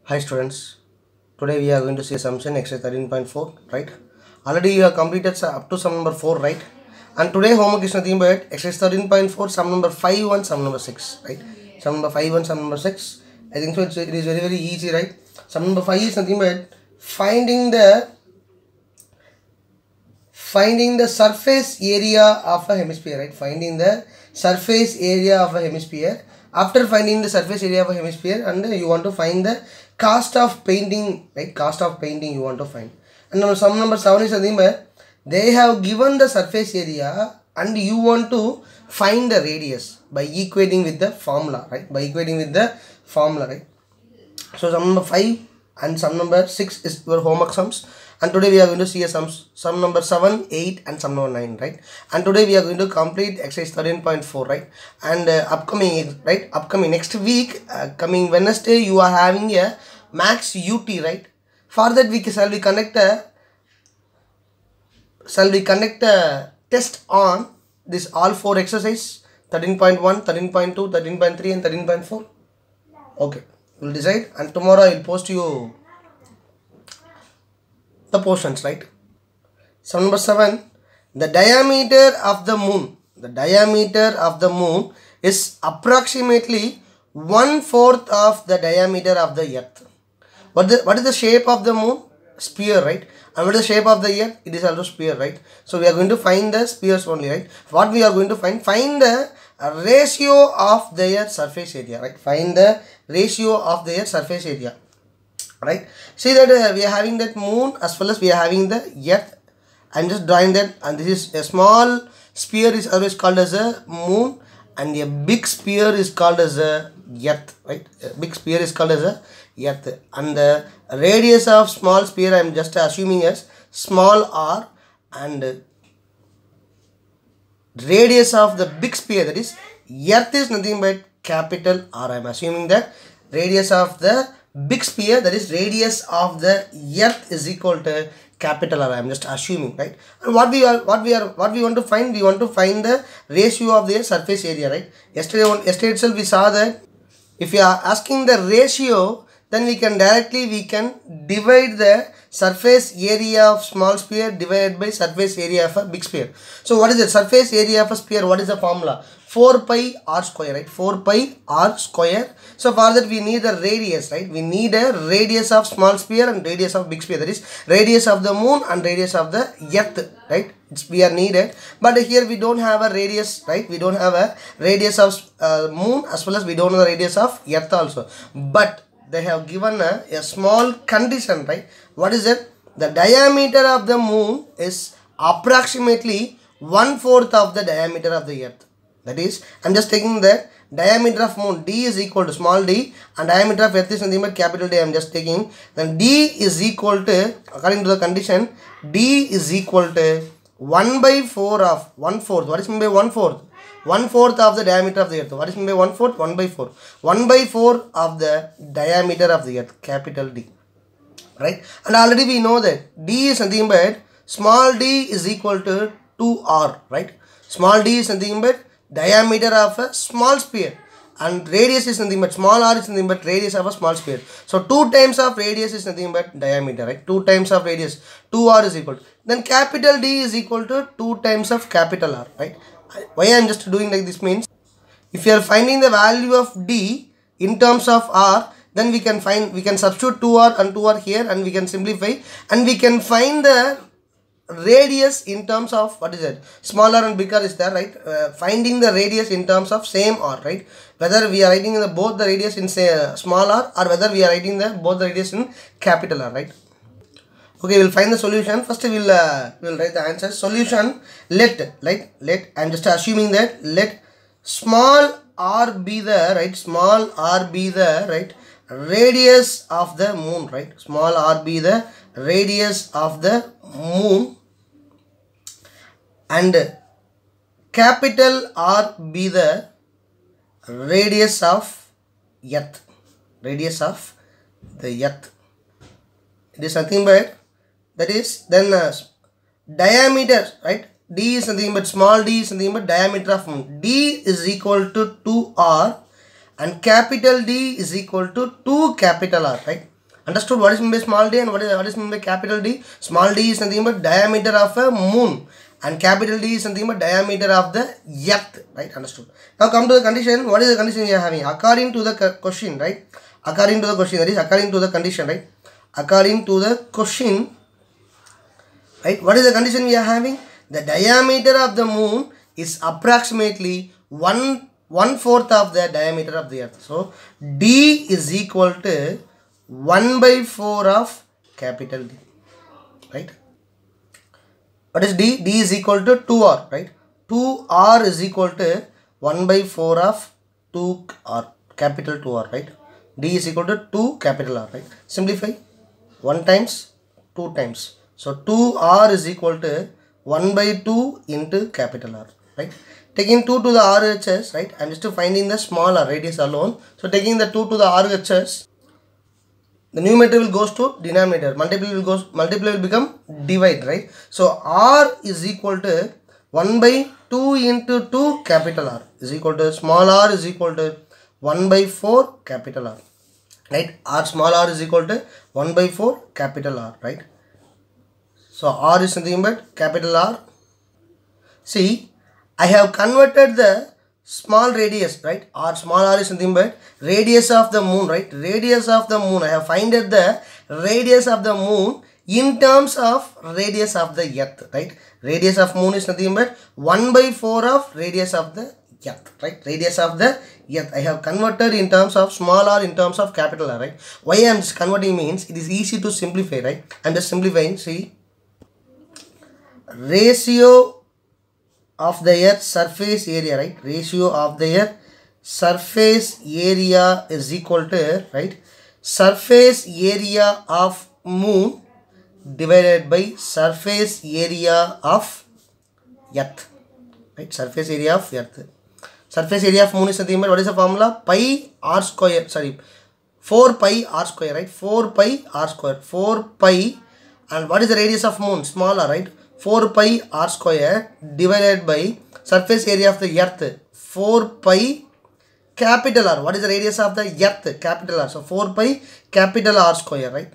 Hi students, today we are going to see assumption exercise 13.4, right? Already you have completed up to sum number 4, right? And today homework is nothing but exercise 13.4, sum number 5 and sum number 6, right? Sum number 5 and sum number 6. I think so it is very easy, right? Sum number 5 is nothing but finding the surface area of a hemisphere, right? Finding the surface area of a hemisphere. After finding the surface area of a hemisphere, and you want to find the cost of painting, right? Cost of painting you want to find. And now sum number 7 is nothing but they have given the surface area and you want to find the radius by equating with the formula, right? By equating with the formula, right? So sum number 5 and sum number 6 is your homework sums, and today we are going to see a sum number 7, 8 and sum number 9, right? And today we are going to complete exercise 13.4, right? And upcoming next week, coming Wednesday, you are having a max UT, right? For that week shall we conduct a test on this all 4 exercise 13.1, 13.2, 13.3 and 13.4. Okay, we'll decide, and tomorrow I will post you the portions, right? Sum number 7, the diameter of the moon. The diameter of the moon is approximately 1/4 of the diameter of the earth. What is the shape of the moon? Sphere, right? And what is the shape of the earth? It is also sphere, right? So we are going to find the spheres only, right? What we are going to find the ratio of their surface area, right? Find the ratio of their surface area, right? See that we are having that moon as well as we are having the earth. I'm just drawing that, and this is a small sphere is always called as a moon, and a big sphere is called as a earth, right? A big sphere is called as a earth, and the radius of small sphere I'm just assuming as small r, and radius of the big sphere, that is earth, is nothing but capital R. I'm assuming that radius of the big sphere, that is radius of the earth, is equal to capital R. I'm just assuming, right? And what we want to find, we want to find the ratio of their surface area, right? Yesterday itself we saw that if you are asking the ratio, then we can divide the surface area of small sphere divided by surface area of a big sphere. So what is the surface area of a sphere? What is the formula? 4 pi r square, right? 4 pi r square. So for that we need the radius, right? We need a radius of small sphere and radius of big sphere, that is radius of the moon and radius of the earth, right? We are needed, but here we don't have a radius, right? We don't have a radius of moon as well as we don't have the radius of earth also, but they have given a small condition, right? What is it? The diameter of the moon is approximately 1/4 of the diameter of the earth. That is, I'm just taking the diameter of moon, d is equal to small d, and diameter of earth is nothing but capital D. I'm just taking, then d is equal to, according to the condition, d is equal to 1/4 of 1/4. What is meant by 1/4? 1/4 of the diameter of the earth. What is meant by 1/4? 1/4. 1/4 of the diameter of the earth, capital D, right? And already we know that d is nothing but small d is equal to 2r, right? Small d is nothing but diameter of a small sphere, and radius is nothing but small r is nothing but radius of a small sphere. So 2 times of radius is nothing but diameter, right? 2 times of radius, 2r is equal to, then capital D is equal to 2 times of capital R, right? Why I am just doing like this means, if you are finding the value of D in terms of R, then we can substitute 2r and 2r here, and we can simplify, and we can find the radius in terms of, what is it, smaller and bigger is there, right? Finding the radius in terms of same r, right? Whether we are writing both the radius in say small r, or whether we are writing both the radius in capital R, right? Okay, we'll find the solution. First we'll write the answer. Solution, let I'm just assuming that let small r be the, right, small r be the, right, radius of the moon, right? Small r be the radius of the moon, and capital R be the radius of earth, radius of the earth. It is nothing but, that is, then diameter, right? D is nothing but small d is nothing but diameter of moon. D is equal to 2r, and capital D is equal to 2 capital R, right? Understood what is meant by small d and what is meant by capital D? Small d is nothing but diameter of a moon and capital D is nothing but diameter of the earth, right? Understood. Now come to the condition. What is the condition we are having? According to the question, right? According to the question, that is according to the condition, right? According to the question, right? What is the condition we are having? The diameter of the moon is approximately one fourth of the diameter of the earth. So D is equal to 1 by 4 of capital D, right? What is D? D is equal to 2R, right? 2R is equal to 1 by 4 of 2R, capital 2R, right? D is equal to 2 capital R, right? Simplify. 1 times 2 times. So 2R is equal to 1 by 2 into capital R, right? Taking 2 to the RHS, right? I'm just finding the smaller radius alone. So taking the 2 to the RHS, the numerator will goes to denominator. Multiply will become divide, right? So R is equal to 1 by 2 into 2 capital R is equal to small r is equal to 1 by 4 capital R, right? R small r is equal to 1 by 4 capital R, right? So R is nothing but capital R. See, I have converted the small radius, right? Or small r is nothing but radius of the moon, right? Radius of the moon. I have finded the radius of the moon in terms of radius of the earth, right? Radius of moon is nothing but 1 by 4 of radius of the earth, right? Radius of the earth. I have converted in terms of small r in terms of capital R, right? Why I am just converting means it is easy to simplify, right? I am just simplifying. See, ratio of the earth surface area, right? Ratio of the earth surface area is equal to, right? Surface area of moon divided by surface area of earth, right? Surface area of earth. Surface area of moon is nothing but what is the formula? Pi r square, sorry, 4 pi r square, right? 4 pi r square, 4 pi, and what is the radius of moon? Smaller, right? 4 pi r square divided by surface area of the earth, 4 pi capital R. What is the radius of the earth? Capital R. So 4 pi capital R square, right?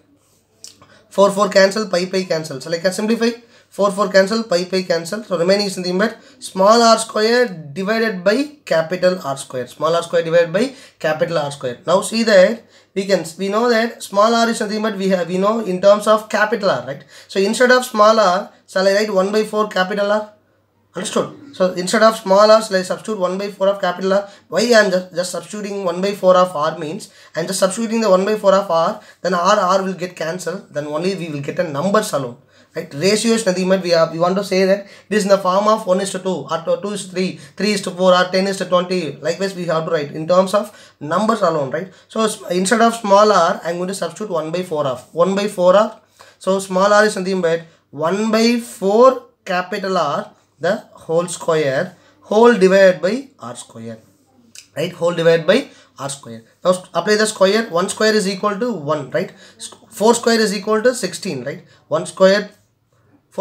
4 cancel, pi cancel. So like I simplify, 4 cancel, pi cancel. So remaining is nothing but small r square divided by capital R square. Small r square divided by capital R square. Now see that we know that small r is nothing but we know in terms of capital R, right? So instead of small r, shall I write 1 by 4 capital R? Understood? So instead of small r, shall I substitute 1 by 4 of capital R? Why I am just substituting 1 by 4 of r means I am just substituting the 1 by 4 of r, then r will get cancelled, then only we will get a numbers alone. Right? Ratio is nothing but we want to say that it is in the form of 1:2 or 2:3, 3:4 or 10:20. Likewise we have to write in terms of numbers alone, right? So instead of small r, I am going to substitute 1 by 4 of 1 by 4 r. So small r is nothing but 1 by 4 capital R the whole square, whole divided by r square, right? Whole divided by r square. Now apply the square. 1 square is equal to 1, right? 4 square is equal to 16, right? 4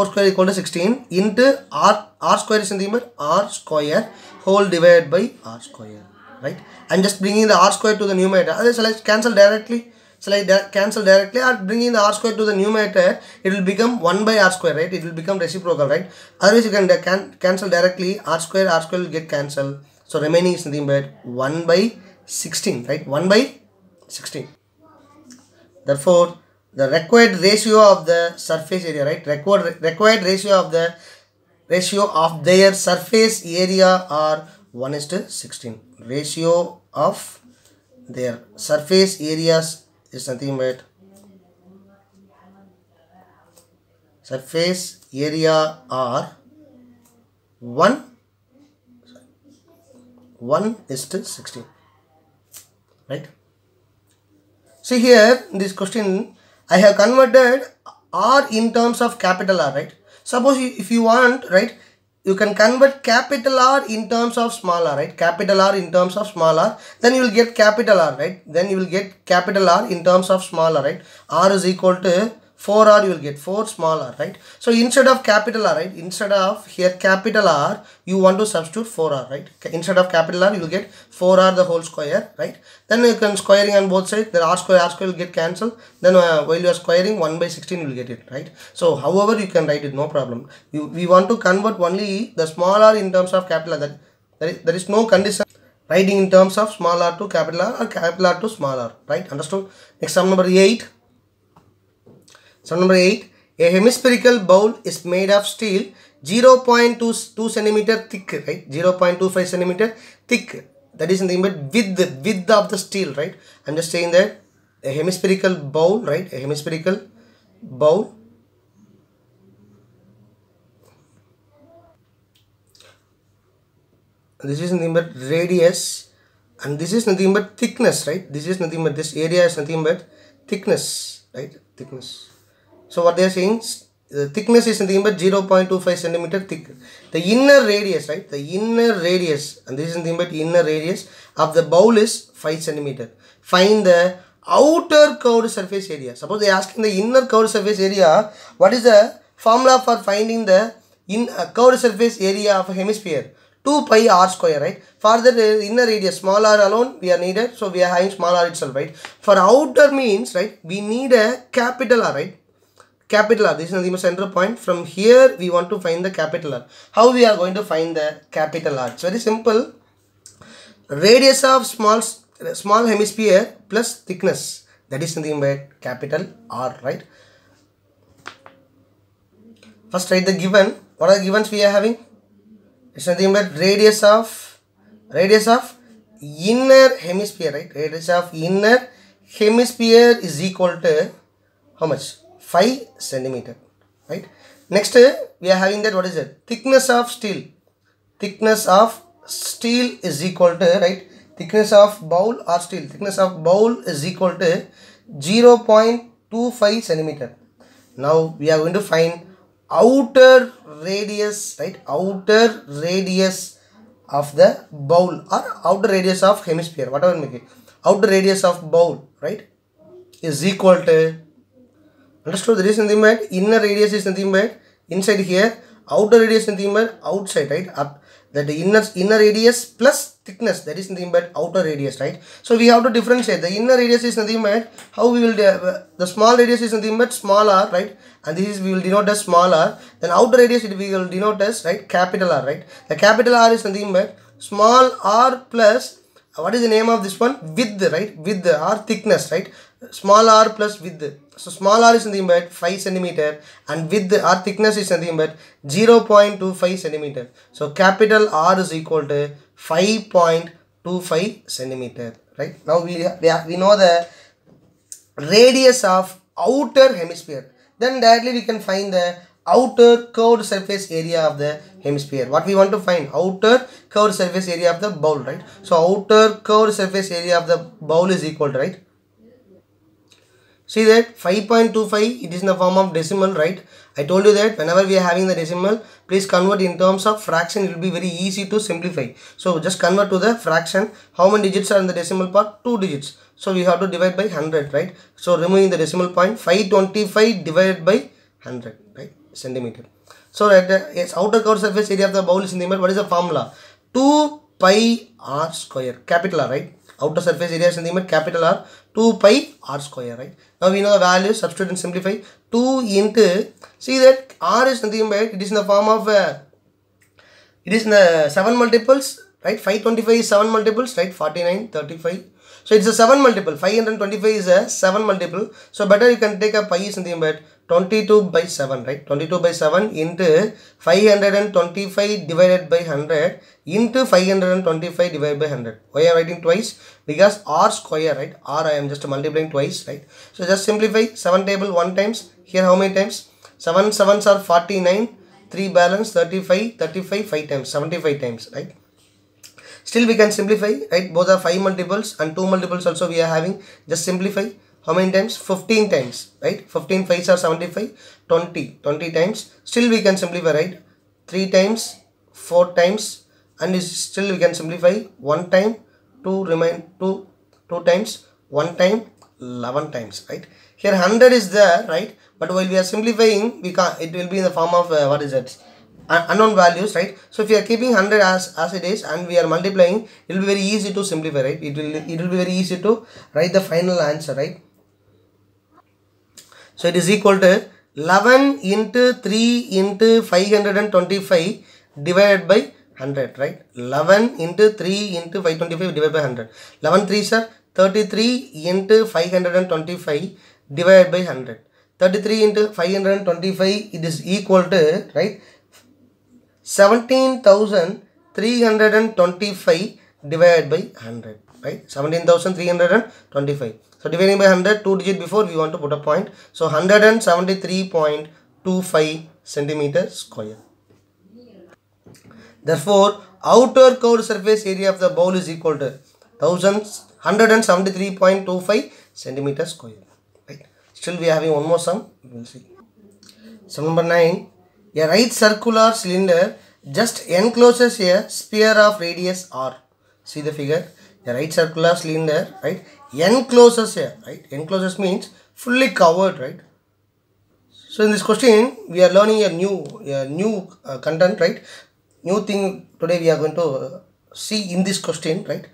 square is equal to 16 into r square is nothing but r square whole divided by r square, right? I'm just bringing the r square to the numerator. Otherwise, shall I cancel directly? Shall I cancel directly, or bringing the r square to the numerator, it will become 1 by r square, right? It will become reciprocal, right? Otherwise, you can cancel directly. R square will get cancelled. So remaining is nothing but 1 by 16, right? 1 by 16. Therefore, the required ratio of the surface area, right? Required ratio of their surface area are 1:16. Ratio of their surface areas is nothing but surface area are 1:16, right? See here in this question I have converted R in terms of capital R, right? Suppose if you want, right, you can convert capital R in terms of small r, right? Capital R in terms of small r, then you will get capital R, right? Then you will get capital R in terms of small r, right? R is equal to 4r you will get 4 small r, right? So instead of capital R, right, instead of here capital R, you want to substitute 4r, right? Instead of capital R you will get 4r the whole square, right? Then you can squaring on both sides, the r square will get cancelled. Then while you are squaring 1 by 16 you will get it, right? So however you can write it, no problem. We want to convert only the small r in terms of capital R. There is no condition writing in terms of small r to capital R or capital R to small r, right? Understood? Next, sum number 8. Sum number 8. A hemispherical bowl is made of steel 0.2 centimeter thick, right? 0.25 centimeter thick. That is nothing but width of the steel, right? I'm just saying that a hemispherical bowl, right? A hemispherical bowl. This is nothing but radius, and this is nothing but thickness, right? This is nothing but, this area is nothing but thickness, right? Thickness. So what they are saying, the thickness is nothing but 0.25 centimeter thick. The inner radius, right? The inner radius, and this is nothing but inner radius of the bowl is 5 centimeter. Find the outer curved surface area. Suppose they are asking the inner curved surface area. What is the formula for finding the curved surface area of a hemisphere? 2 pi r square, right? For the inner radius, small r alone we are needed, so we are having small r itself, right? For outer means, right, we need a capital R, right? Capital R, this is the center point. From here we want to find the capital R. How we are going to find the capital R? It's very simple. Radius of small hemisphere plus thickness, that is nothing but capital R, right? First write the given. What are the givens we are having? It's nothing but radius of inner hemisphere, right? Radius of inner hemisphere is equal to how much? 5 centimeter, right? Next we are having that, what is it? Thickness of steel. Thickness of steel is equal to, right? Thickness of bowl or steel. Thickness of bowl is equal to 0.25 centimeter. Now we are going to find outer radius, right? Outer radius of the bowl or outer radius of hemisphere, whatever make it. Outer radius of bowl, right, is equal to, understood? There is nothing but inner radius is nothing but inside here, outer radius is nothing but outside, right? Up that the inner radius plus thickness, that is nothing but outer radius, right? So we have to differentiate. The inner radius is nothing but, how we will the small radius is nothing but small r, right? And this is, we will denote as small r. Then outer radius we will denote as, right, capital R, right? The capital R is nothing but small r plus, what is the name of this one? Width, right? Width or thickness, right? Small r plus width. So small r is nothing but 5 centimeter and width or thickness is nothing but 0.25 centimeter. So capital R is equal to 5.25 centimeter, right? Now we know the radius of outer hemisphere. Then directly we can find the outer curved surface area of the hemisphere. What we want to find? Outer curved surface area of the bowl, right? So outer curved surface area of the bowl is equal to, right? See that 5.25, it is in the form of decimal, right? I told you that whenever we are having the decimal, please convert in terms of fraction. It will be very easy to simplify. So just convert to the fraction. How many digits are in the decimal part? 2 digits. So we have to divide by 100, right? So removing the decimal point, 525 divided by 100, right? Centimeter. So at the outer curved surface area of the bowl is in the middle. What is the formula? 2 pi r square, capital R, right? Outer surface area is in the middle, capital R, 2 pi r square, right? Now we know the value, substitute and simplify. 2 into, see that r is nothing but, it is in the form of, it is in the 7 multiples, right? 525 is 7 multiples, right? 49, 35. So it's a 7 multiple. 525 is a 7 multiple. So better you can take a pi is nothing but 22 by 7, right? 22 by 7 into 525 divided by 100 into 525 divided by 100. Why I am writing twice? Because r square, right? R I am just multiplying twice, right? So just simplify 7 table 1 times. Here how many times? 7 sevens are 49. 3 balance 35, 35 5 times, 75 times, right? Still we can simplify, right? Both are 5 multiples and 2 multiples also we are having. Just simplify. How many times? 15 times, right? 15 5s are 75, 20 times. Still we can simplify, right? 3 times, 4 times, and still we can simplify 1 time, 2 times, 1 time, 11 times, right? Here 100 is there, right? But while we are simplifying, we can't, it will be in the form of what is it? Unknown values, right? So if you are keeping 100 as it is and we are multiplying, it will be very easy to simplify, right? It will be very easy to write the final answer, right? So it is equal to 11 into 3 into 525 divided by 100, right? 11 into 3 into 525 divided by 100. 11 3s are 33 into 525 divided by 100. 33 into 525, it is equal to, right, 17,325 divided by 100, right? 17,325. So dividing by 100, 2 digit before we want to put a point. So 173.25 centimeters square. Therefore, outer curved surface area of the bowl is equal to 173.25 centimeters square. Right? Still we are having one more sum. We will see. Sum number 9. A right circular cylinder just encloses a sphere of radius r. See the figure. A right circular cylinder, right, encloses here, right? Encloses means fully covered, right? So in this question, we are learning a new content, right? New thing today we are going to see in this question, right?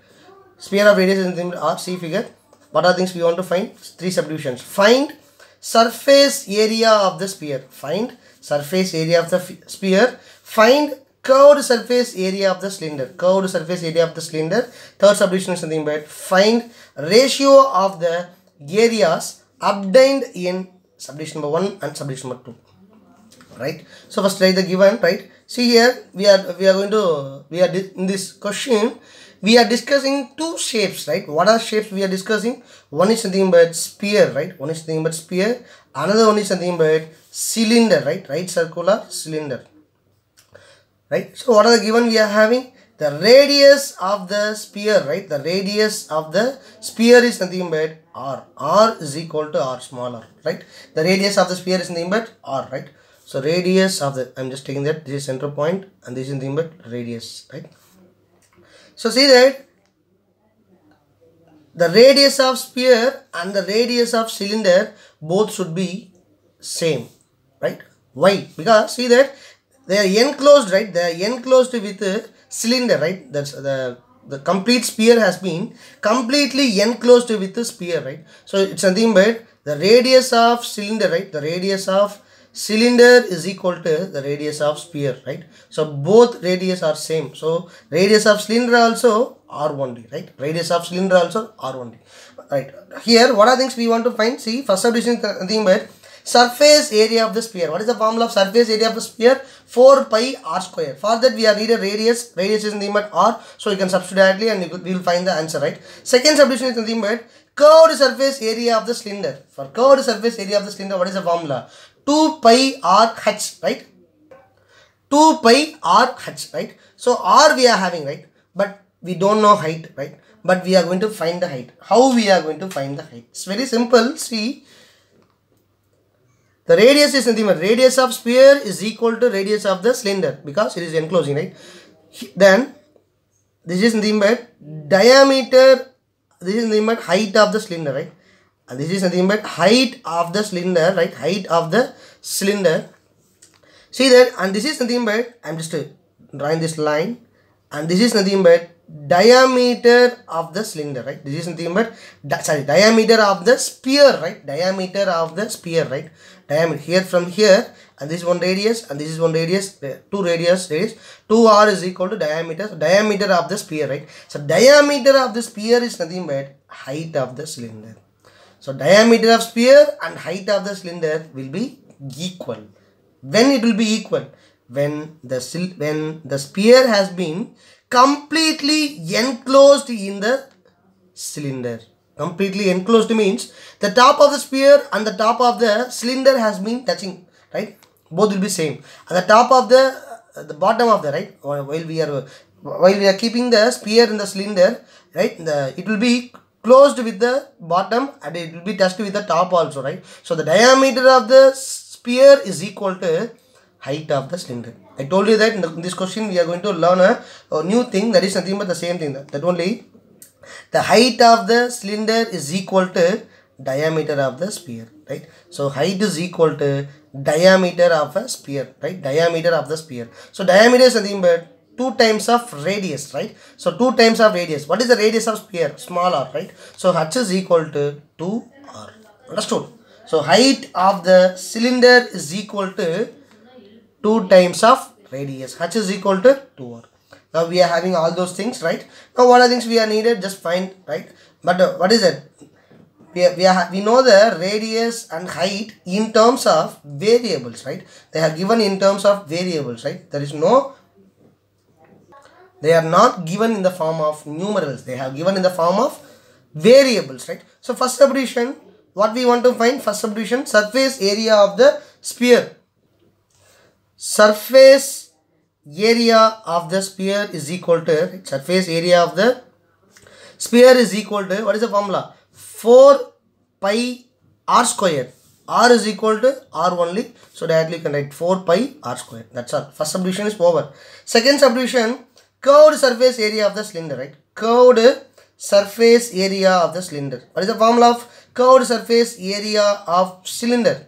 Sphere of radius is in R. See figure. What are things we want to find? 3 subdivisions. Find surface area of the sphere. Find surface area of the sphere. Find curved surface area of the cylinder. Curved surface area of the cylinder. Third subdivision is something about find ratio of the areas obtained in subdivision number 1 and subdivision number 2. Right. So first write the given, right? See here we are in this question we are discussing 2 shapes, right? What are shapes we are discussing? One is something about sphere, right? One is something about sphere. Another one is something about cylinder, right? Right circular cylinder. Right. So what are the given we are having? The radius of the sphere, right? The radius of the sphere is nothing but r. R is equal to r small r, right? The radius of the sphere is nothing but r, right? So radius of the, I'm just taking that, this is center point and this is nothing but radius, right? So see that the radius of sphere and the radius of cylinder both should be same, right? Why? Because see that they are enclosed, right? They are enclosed with a cylinder, right? That's the complete sphere has been completely enclosed with the sphere, right? So it's nothing but the radius of cylinder, right? The radius of cylinder is equal to the radius of sphere, right? So both radius are same. So radius of cylinder also r1d, right? Radius of cylinder also r1d, right? Here what are things we want to find? See, first subdivision is nothing but surface area of the sphere. What is the formula of surface area of the sphere? 4 pi r square. For that we are needed radius. Radius is nothing but r. So you can substitute directly and we will find the answer, right? Second subdivision is nothing but curved surface area of the cylinder. For curved surface area of the cylinder, what is the formula? 2 pi r h, right? 2 pi r h, right? So r we are having, right? But we don't know height, right? But we are going to find the height. How we are going to find the height? It's very simple. See, the radius is nothing but radius of sphere is equal to radius of the cylinder because it is enclosing, right? Then this is nothing but diameter, this is nothing but height of the cylinder, right? And this is nothing but height of the cylinder, right? Height of the cylinder. See that, and this is nothing but, I'm just drawing this line, and this is nothing but diameter of the cylinder, right? This is nothing but diameter of the sphere, right? Diameter of the sphere, right? Diameter here from here, and this is one radius and this is one radius, 2 radius, 2r is equal to diameter. So diameter of the sphere, right? So diameter of the sphere is nothing but height of the cylinder. So diameter of sphere and height of the cylinder will be equal. When it will be equal? When the sphere has been completely enclosed in the cylinder. Completely enclosed means the top of the sphere and the top of the cylinder has been touching, right? Both will be same. At the top of the bottom of the, right, while we are keeping the sphere in the cylinder, right, it will be closed with the bottom and it will be touched with the top also, right? So the diameter of the sphere is equal to height of the cylinder. I told you that in this question we are going to learn a new thing, that is nothing but the same thing, that only the height of the cylinder is equal to diameter of the sphere, right? So height is equal to diameter of a sphere, right? Diameter of the sphere. So diameter is nothing but 2 times of radius, right? So 2 times of radius. What is the radius of sphere? Small r, right? So h is equal to 2r. Understood? So height of the cylinder is equal to 2 times of radius. H is equal to 2r. Now we are having all those things, right? Now what are things we are needed? Just find, right? But what is it? We know the radius and height in terms of variables, right? They are given in terms of variables, right? They are not given in the form of numerals. They have given in the form of variables, right? So first subdivision, what we want to find? First subdivision, surface area of the sphere. Surface area of the sphere is equal to, right? Surface area of the sphere is equal to, what is the formula? 4 pi r square. R is equal to r only. So directly you can write 4 pi r square. That's all. First subdivision is over. Second subdivision, curved surface area of the cylinder, right? Curved surface area of the cylinder. What is the formula of curved surface area of cylinder?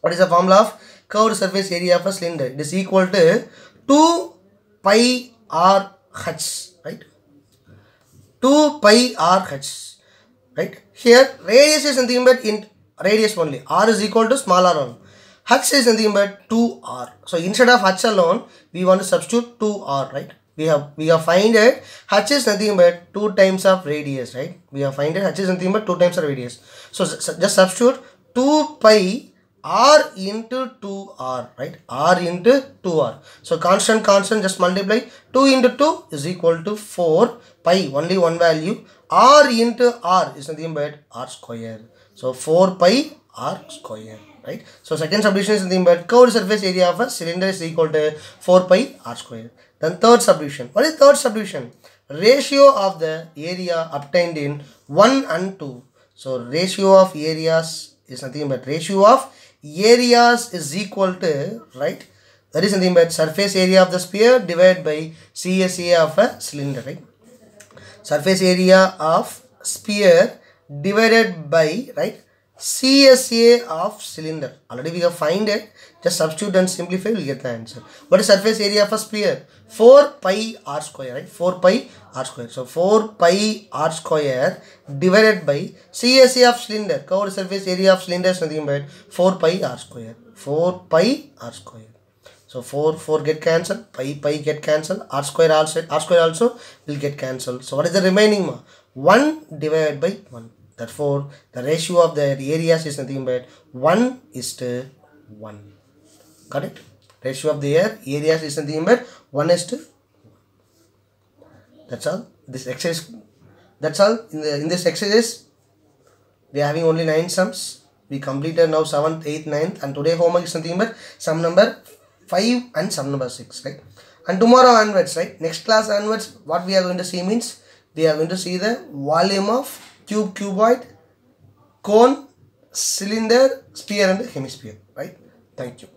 What is the formula of curved surface area of a cylinder? It is equal to 2 pi r h, right? 2 pi r h, right? Here radius is nothing but in radius only. R is equal to small r only. H is nothing but 2r. So instead of h alone, we want to substitute 2r, right? We have find it. H is nothing but 2 times of radius, right? We have find it. H is nothing but 2 times of radius. So just substitute 2 pi r into 2r, right? R into 2r. So constant just multiply. 2 into 2 is equal to 4 pi, only one value. R into r is nothing but r square. So 4 pi r square, right? So second subdivision is nothing but curved surface area of a cylinder is equal to 4 pi r square. Then third subdivision. What is third subdivision? Ratio of the area obtained in 1 and 2. So ratio of areas is nothing but ratio of areas is equal to, right? That is nothing but surface area of the sphere divided by CSA of a cylinder, right? Surface area of sphere divided by, right, CSA of cylinder. Already we have find it. Just substitute and simplify, we'll get the answer. What is surface area of a sphere? 4 pi r square, right? 4 pi r square. So 4 pi r square divided by CSA of cylinder. Curved surface area of cylinder is nothing but 4 pi r square. 4 pi r square. So 4 get cancelled, pi get cancelled, r square also will get cancelled. So what is the remaining? 1 divided by 1. Therefore, the ratio of the areas is nothing but 1:1. Got it? Ratio of the areas is nothing but 1:1. That's all. This exercise. That's all. In this exercise, we are having only 9 sums. We completed now 7th, 8th, 9th, and today homework is nothing but sum number 5 and sum number 6, right? And tomorrow onwards, right? Next class onwards, what we are going to see means we are going to see the volume of cube, cuboid, cone, cylinder, sphere and hemisphere, right? Thank you.